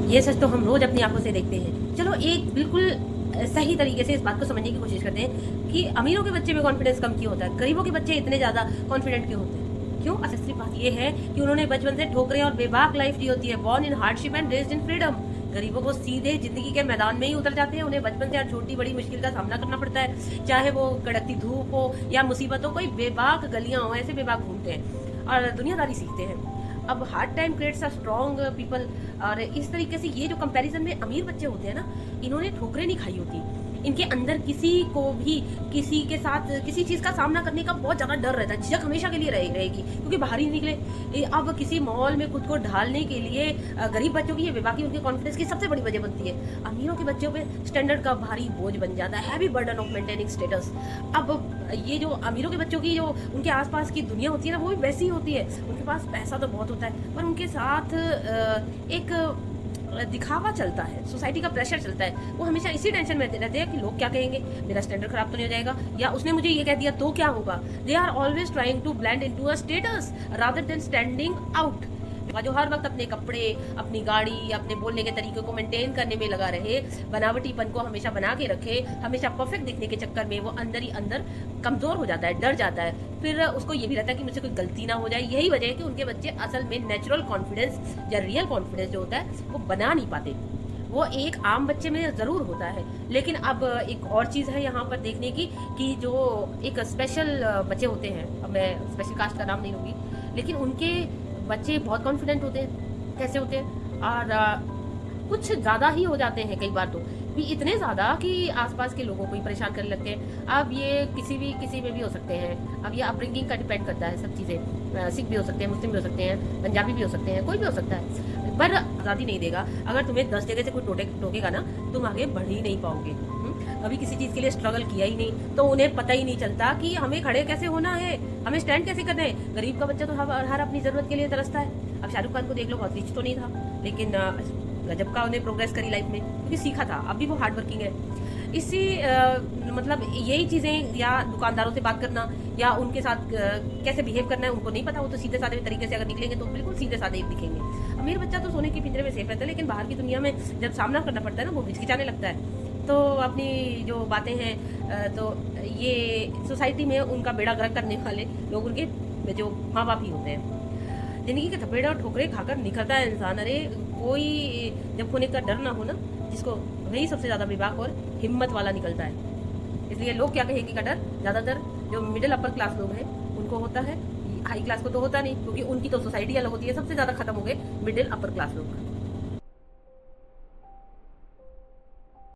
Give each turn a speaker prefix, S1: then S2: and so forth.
S1: ये सच तो हम रोज अपनी आंखों से देखते हैं। चलो एक बिल्कुल सही तरीके से इस बात को समझने की कोशिश करते हैं कि अमीरों के बच्चे में कॉन्फिडेंस कम क्यों होता है, गरीबों के बच्चे इतने ज़्यादा कॉन्फिडेंट क्यों होते हैं। क्यों? अच्छा, सिर्फ बात ये है कि उन्होंने बचपन से ठोकरें और बेबाक लाइफ जी होती है। Born in hardship and raised in freedom. गरीबों को सीधे जिंदगी के मैदान में ही उतर जाते हैं। उन्हें बचपन से हर छोटी बड़ी मुश्किल का सामना करना पड़ता है, चाहे वो कड़कती धूप हो या मुसीबत हो। कोई बेबाक गलियां हो, ऐसे बेबाक घूमते हैं और दुनियादारी सीखते हैं। अब hard time creates a strong people. और इस तरीके से ये जो कंपैरिजन में अमीर बच्चे होते हैं ना, इन्होंने ठोकरें नहीं खाई होती। इनके अंदर किसी को भी किसी के साथ किसी चीज़ का सामना करने का बहुत ज़्यादा डर रहता है। झिझक हमेशा के लिए रहेगी, क्योंकि बाहर ही नहीं निकले। अब किसी मॉल में खुद को ढालने के लिए गरीब बच्चों की ये बेबाकी उनके कॉन्फिडेंस की सबसे बड़ी वजह बनती है। अमीरों के बच्चों पे स्टैंडर्ड का भारी बोझ बन जाता है, heavy burden of maintaining status. अब ये जो अमीरों के बच्चों की जो उनके आसपास की दुनिया होती है ना, वो भी वैसी होती है। उनके पास पैसा तो बहुत होता है, पर उनके साथ एक दिखावा चलता है, सोसाइटी का प्रेशर चलता है। वो हमेशा इसी टेंशन में रहते हैं कि लोग क्या कहेंगे, मेरा स्टैंडर्ड खराब तो नहीं हो जाएगा, या उसने मुझे ये कह दिया तो क्या होगा। They are always trying to blend into a status rather than standing out. जो हर वक्त अपने कपड़े, अपनी गाड़ी, अपने बोलने के तरीके को मेंटेन करने में लगा रहे, बनावटीपन को हमेशा बना के रखे, हमेशा परफेक्ट दिखने के चक्कर में वो अंदर ही अंदर कमजोर हो जाता है, डर जाता है। फिर उसको ये भी रहता है कि मुझसे कोई गलती ना हो जाए। यही वजह है कि उनके बच्चे असल में नेचुरल कॉन्फिडेंस या रियल कॉन्फिडेंस जो होता है वो बना नहीं पाते। वो एक आम बच्चे में ज़रूर होता है। लेकिन अब एक और चीज़ है यहाँ पर देखने की कि जो एक स्पेशल बच्चे होते हैं, अब मैं स्पेशल कास्ट का नाम नहीं लूँगी, लेकिन उनके बच्चे बहुत कॉन्फिडेंट होते हैं। कैसे होते हैं? और कुछ ज़्यादा ही हो जाते हैं कई बार, तो भी इतने ज़्यादा कि आसपास के लोगों को ही परेशान करने लगते हैं। अब ये किसी में भी हो सकते हैं। अब ये अपब्रिंगिंग का डिपेंड करता है सब चीज़ें। सिख भी हो सकते हैं, मुस्लिम भी हो सकते हैं, पंजाबी भी हो सकते हैं, कोई भी हो सकता है, पर आज़ादी नहीं देगा। अगर तुम्हें 10 जगह से कोई टोकेगा ना, तुम आगे बढ़ ही नहीं पाओगे। कभी किसी चीज़ के लिए स्ट्रगल किया ही नहीं, तो उन्हें पता ही नहीं चलता कि हमें खड़े कैसे होना है, हमें स्टैंड कैसे करना है। गरीब का बच्चा तो हर अपनी ज़रूरत के लिए तरसता है। अब शाहरुख खान को देख लो, बहुत रिच तो नहीं था, लेकिन गजब का उन्हें प्रोग्रेस करी लाइफ में, क्योंकि सीखा था। अब भी वो हार्ड वर्किंग है। इसी मतलब यही चीज़ें, या दुकानदारों से बात करना, या उनके साथ कैसे बिहेव करना है, उनको नहीं पता। वो तो सीधे साधे तरीके से अगर निकलेंगे तो बिल्कुल सीधे साधे दिखेंगे। अमीर बच्चा तो सोने के पिंजरे में सेफ रहता है, लेकिन बाहर की दुनिया में जब सामना करना पड़ता है ना, वो हिचकिचाने लगता है। तो अपनी जो बातें हैं, तो ये सोसाइटी में उनका बेड़ा गर्क करने वाले लोग उनके जो माँ बाप ही होते हैं। जिंदगी के थपेड़े और ठोकरे खाकर निखरता है इंसान। अरे कोई जब खोने का डर ना हो ना, जिसको, वही सबसे ज़्यादा बेबाक और हिम्मत वाला निकलता है। इसलिए लोग क्या कहेंगे का डर ज़्यादातर जो मिडिल अपर क्लास लोग हैं उनको होता है। हाई क्लास को तो होता नहीं, क्योंकि उनकी तो सोसाइटी अलग होती है। सबसे ज़्यादा खत्म हो गए मिडिल अपर क्लास लोग।